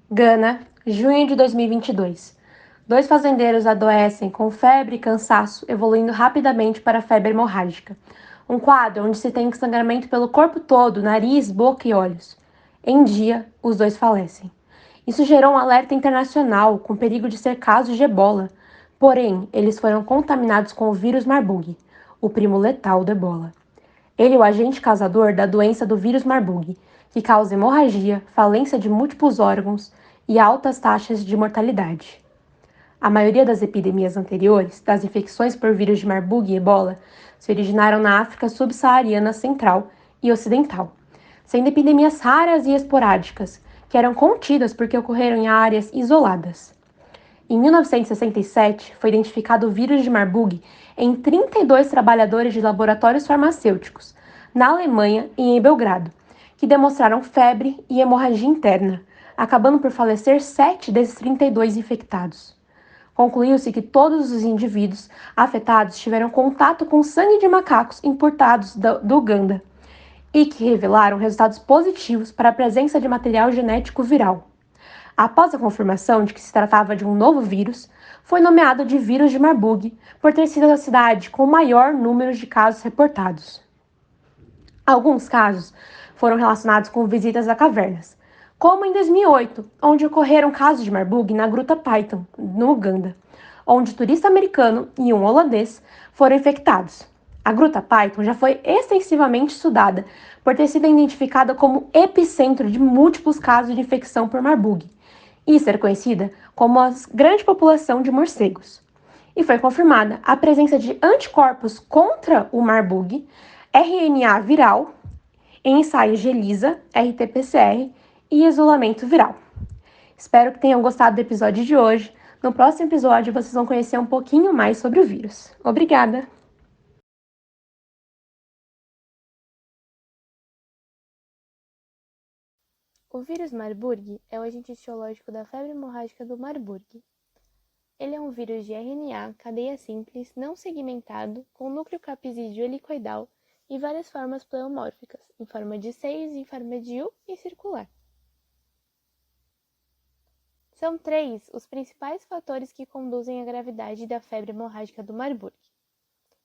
Gana, junho de 2022. Dois fazendeiros adoecem com febre e cansaço, evoluindo rapidamente para febre hemorrágica. Um quadro onde se tem sangramento pelo corpo todo, nariz, boca e olhos. Em dia, os dois falecem. Isso gerou um alerta internacional, com perigo de ser casos de ebola. Porém, eles foram contaminados com o vírus Marburg, o primo letal do ebola. Ele é o agente causador da doença do vírus Marburg, que causa hemorragia, falência de múltiplos órgãos e altas taxas de mortalidade. A maioria das epidemias anteriores, das infecções por vírus de Marburg e ebola, se originaram na África subsaariana central e ocidental, sendo epidemias raras e esporádicas, que eram contidas porque ocorreram em áreas isoladas. Em 1967, foi identificado o vírus de Marburg em 32 trabalhadores de laboratórios farmacêuticos, na Alemanha e em Belgrado, que demonstraram febre e hemorragia interna, acabando por falecer 7 desses 32 infectados. Concluiu-se que todos os indivíduos afetados tiveram contato com sangue de macacos importados do Uganda e que revelaram resultados positivos para a presença de material genético viral. Após a confirmação de que se tratava de um novo vírus, foi nomeado de vírus de Marburg por ter sido a cidade com o maior número de casos reportados. Alguns casos foram relacionados com visitas a cavernas, como em 2008, onde ocorreram casos de Marburg na Gruta Python, no Uganda, onde um turista americano e um holandês foram infectados. A Gruta Python já foi extensivamente estudada por ter sido identificada como epicentro de múltiplos casos de infecção por Marburg e ser conhecida como a grande população de morcegos. E foi confirmada a presença de anticorpos contra o Marburg, RNA viral, em ensaios de ELISA, RT-PCR e isolamento viral. Espero que tenham gostado do episódio de hoje. No próximo episódio, vocês vão conhecer um pouquinho mais sobre o vírus. Obrigada! O vírus Marburg é o agente etiológico da febre hemorrágica do Marburg. Ele é um vírus de RNA, cadeia simples, não segmentado, com núcleo capsídeo helicoidal e várias formas pleomórficas, em forma de 6, em forma de U e circular. São 3 os principais fatores que conduzem à gravidade da febre hemorrágica do Marburg.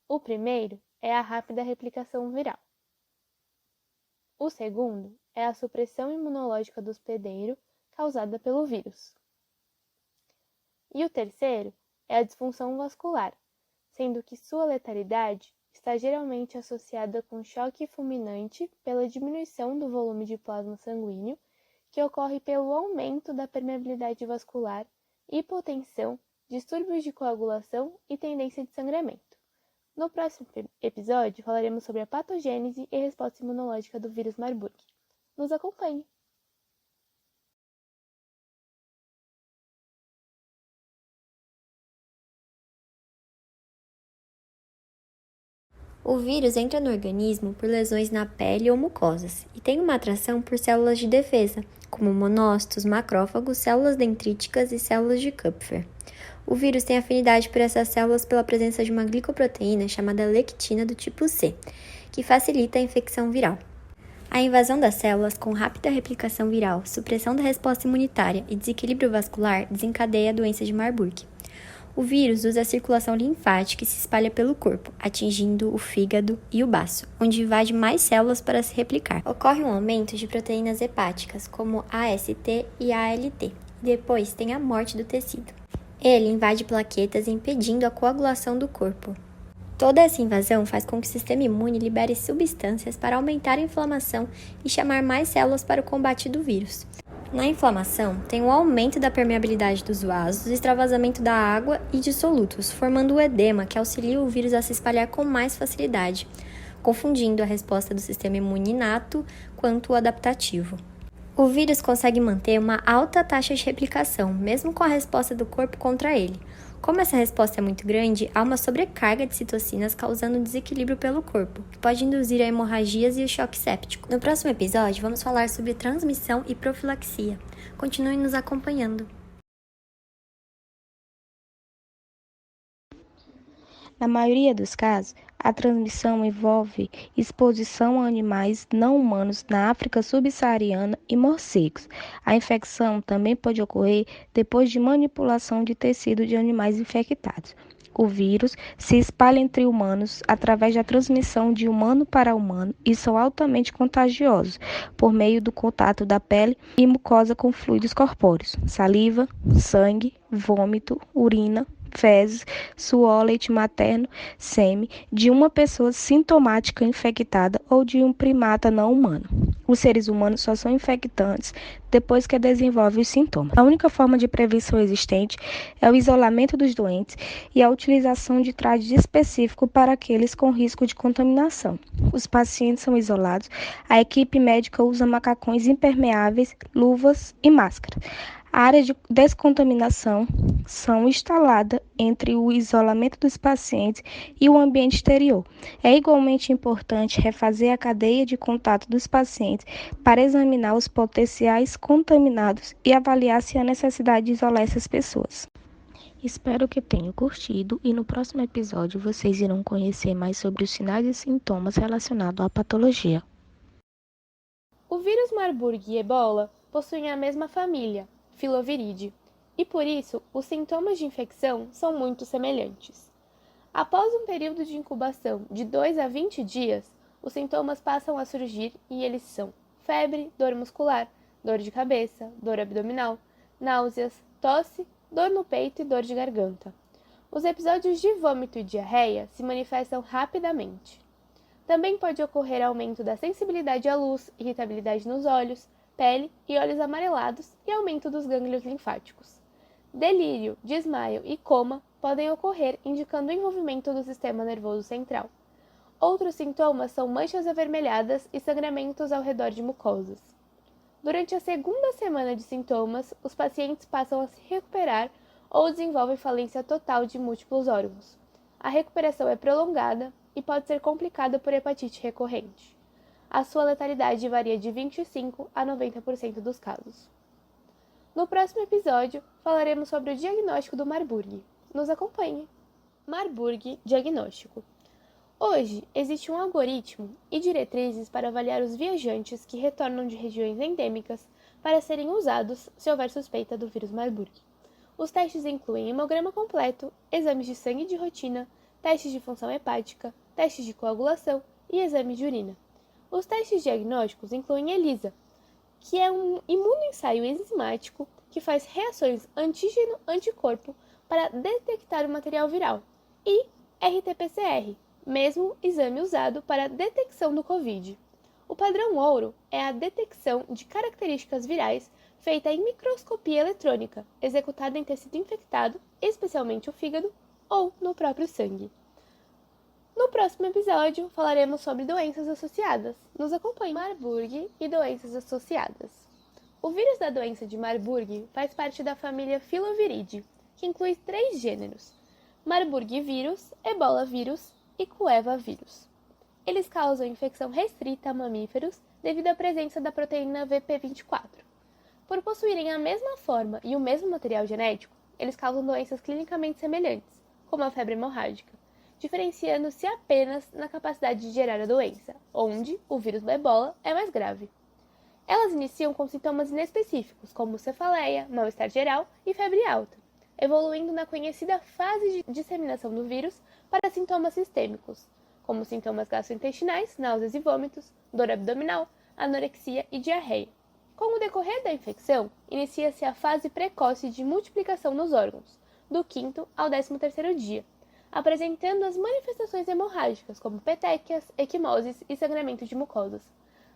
O primeiro é a rápida replicação viral. O segundo é a supressão imunológica do hospedeiro causada pelo vírus. E o terceiro é a disfunção vascular, sendo que sua letalidade está geralmente associada com choque fulminante pela diminuição do volume de plasma sanguíneo, que ocorre pelo aumento da permeabilidade vascular, hipotensão, distúrbios de coagulação e tendência de sangramento. No próximo episódio, falaremos sobre a patogênese e resposta imunológica do vírus Marburg. Nos acompanhe! O vírus entra no organismo por lesões na pele ou mucosas e tem uma atração por células de defesa, como monócitos, macrófagos, células dendríticas e células de Kupffer. O vírus tem afinidade por essas células pela presença de uma glicoproteína chamada lectina do tipo C, que facilita a infecção viral. A invasão das células com rápida replicação viral, supressão da resposta imunitária e desequilíbrio vascular desencadeia a doença de Marburg. O vírus usa a circulação linfática e se espalha pelo corpo, atingindo o fígado e o baço, onde invade mais células para se replicar. Ocorre um aumento de proteínas hepáticas, como AST e ALT, e depois tem a morte do tecido. Ele invade plaquetas, impedindo a coagulação do corpo. Toda essa invasão faz com que o sistema imune libere substâncias para aumentar a inflamação e chamar mais células para o combate do vírus. Na inflamação, tem o aumento da permeabilidade dos vasos, extravasamento da água e de solutos, formando o edema que auxilia o vírus a se espalhar com mais facilidade, confundindo a resposta do sistema imune inato quanto o adaptativo. O vírus consegue manter uma alta taxa de replicação, mesmo com a resposta do corpo contra ele. Como essa resposta é muito grande, há uma sobrecarga de citocinas causando desequilíbrio pelo corpo, que pode induzir a hemorragias e o choque séptico. No próximo episódio, vamos falar sobre transmissão e profilaxia. Continue nos acompanhando. Na maioria dos casos, A transmissão envolve exposição a animais não humanos na África subsaariana e morcegos. A infecção também pode ocorrer depois de manipulação de tecido de animais infectados. O vírus se espalha entre humanos através da transmissão de humano para humano e são altamente contagiosos por meio do contato da pele e mucosa com fluidos corpóreos, saliva, sangue, vômito, urina, fezes, suor, leite materno, sêmen de uma pessoa sintomática infectada ou de um primata não humano. Os seres humanos só são infectantes depois que desenvolvem os sintomas. A única forma de prevenção existente é o isolamento dos doentes e a utilização de trajes específicos para aqueles com risco de contaminação. Os pacientes são isolados, a equipe médica usa macacões impermeáveis, luvas e máscaras. Áreas de descontaminação são instaladas entre o isolamento dos pacientes e o ambiente exterior. É igualmente importante refazer a cadeia de contato dos pacientes para examinar os potenciais contaminados e avaliar se há necessidade de isolar essas pessoas. Espero que tenham curtido e no próximo episódio vocês irão conhecer mais sobre os sinais e sintomas relacionados à patologia. O vírus Marburg e Ebola possuem a mesma família, Filoviridae, e por isso os sintomas de infecção são muito semelhantes. Após um período de incubação de 2 a 20 dias, os sintomas passam a surgir e eles são febre, dor muscular, dor de cabeça, dor abdominal, náuseas, tosse, dor no peito e dor de garganta. Os episódios de vômito e diarreia se manifestam rapidamente. Também pode ocorrer aumento da sensibilidade à luz, irritabilidade nos olhos, pele e olhos amarelados e aumento dos gânglios linfáticos. Delírio, desmaio e coma podem ocorrer, indicando o envolvimento do sistema nervoso central. Outros sintomas são manchas avermelhadas e sangramentos ao redor de mucosas. Durante a segunda semana de sintomas, os pacientes passam a se recuperar ou desenvolvem falência total de múltiplos órgãos. A recuperação é prolongada e pode ser complicada por hepatite recorrente. A sua letalidade varia de 25% a 90% dos casos. No próximo episódio, falaremos sobre o diagnóstico do Marburg. Nos acompanhe! Marburg Diagnóstico. Hoje, existe um algoritmo e diretrizes para avaliar os viajantes que retornam de regiões endêmicas para serem usados se houver suspeita do vírus Marburg. Os testes incluem hemograma completo, exames de sangue de rotina, testes de função hepática, testes de coagulação e exames de urina. Os testes diagnósticos incluem ELISA, que é um imunoensaio enzimático que faz reações antígeno-anticorpo para detectar o material viral, e RT-PCR, mesmo exame usado para a detecção do COVID. O padrão ouro é a detecção de características virais feita em microscopia eletrônica, executada em tecido infectado, especialmente o fígado, ou no próprio sangue. No próximo episódio, falaremos sobre doenças associadas. Nos acompanhe. Marburg e doenças associadas. O vírus da doença de Marburg faz parte da família Filoviridae, que inclui 3 gêneros: Marburg vírus, Ebola vírus e Cueva vírus. Eles causam infecção restrita a mamíferos devido à presença da proteína VP24. Por possuírem a mesma forma e o mesmo material genético, eles causam doenças clinicamente semelhantes, como a febre hemorrágica, diferenciando-se apenas na capacidade de gerar a doença, onde o vírus da ebola é mais grave. Elas iniciam com sintomas inespecíficos, como cefaleia, mal-estar geral e febre alta, evoluindo na conhecida fase de disseminação do vírus para sintomas sistêmicos, como sintomas gastrointestinais, náuseas e vômitos, dor abdominal, anorexia e diarreia. Com o decorrer da infecção, inicia-se a fase precoce de multiplicação nos órgãos, do 5º ao 13º dia, apresentando as manifestações hemorrágicas, como petequias, equimoses e sangramento de mucosas.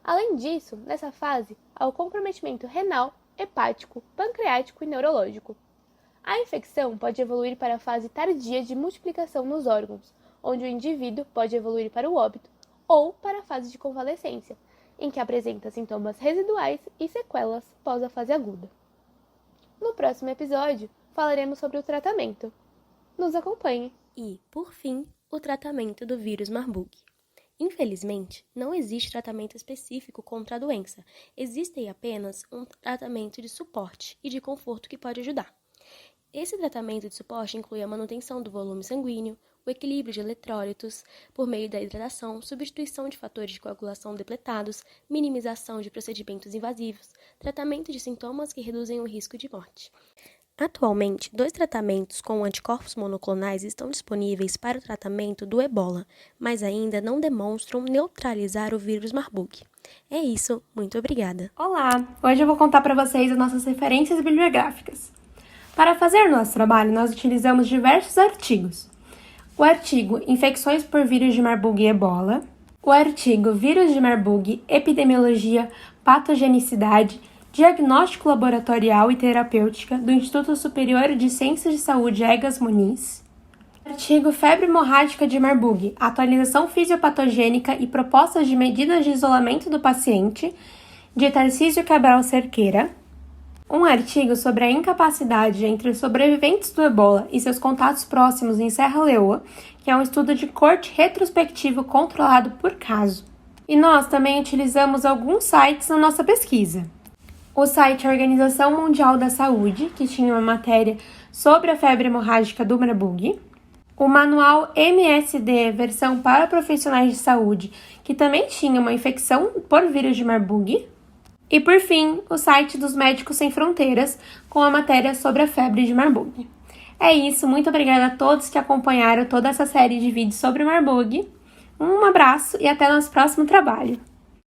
Além disso, nessa fase, há o comprometimento renal, hepático, pancreático e neurológico. A infecção pode evoluir para a fase tardia de multiplicação nos órgãos, onde o indivíduo pode evoluir para o óbito, ou para a fase de convalescência, em que apresenta sintomas residuais e sequelas pós a fase aguda. No próximo episódio, falaremos sobre o tratamento. Nos acompanhe! E, por fim, o tratamento do vírus Marburg. Infelizmente, não existe tratamento específico contra a doença. Existe apenas um tratamento de suporte e de conforto que pode ajudar. Esse tratamento de suporte inclui a manutenção do volume sanguíneo, o equilíbrio de eletrólitos por meio da hidratação, substituição de fatores de coagulação depletados, minimização de procedimentos invasivos, tratamento de sintomas que reduzem o risco de morte. Atualmente, 2 tratamentos com anticorpos monoclonais estão disponíveis para o tratamento do ebola, mas ainda não demonstram neutralizar o vírus Marburg. É isso, muito obrigada. Olá! Hoje eu vou contar para vocês as nossas referências bibliográficas. Para fazer o nosso trabalho, nós utilizamos diversos artigos. O artigo Infecções por vírus de Marburg e Ebola, o artigo Vírus de Marburg, Epidemiologia, Patogenicidade, Diagnóstico Laboratorial e Terapêutica, do Instituto Superior de Ciências de Saúde Egas Muniz. Artigo Febre hemorrágica de Marburg, Atualização fisiopatogênica e propostas de medidas de isolamento do paciente, de Tarcísio Cabral Cerqueira. Um artigo sobre a incapacidade entre os sobreviventes do ebola e seus contatos próximos em Serra Leoa, que é um estudo de corte retrospectivo controlado por caso. E nós também utilizamos alguns sites na nossa pesquisa. O site Organização Mundial da Saúde, que tinha uma matéria sobre a febre hemorrágica do Marburg. O manual MSD, versão para profissionais de saúde, que também tinha uma infecção por vírus de Marburg. E, por fim, o site dos Médicos Sem Fronteiras, com a matéria sobre a febre de Marburg. É isso, muito obrigada a todos que acompanharam toda essa série de vídeos sobre Marburg. Um abraço e até nosso próximo trabalho.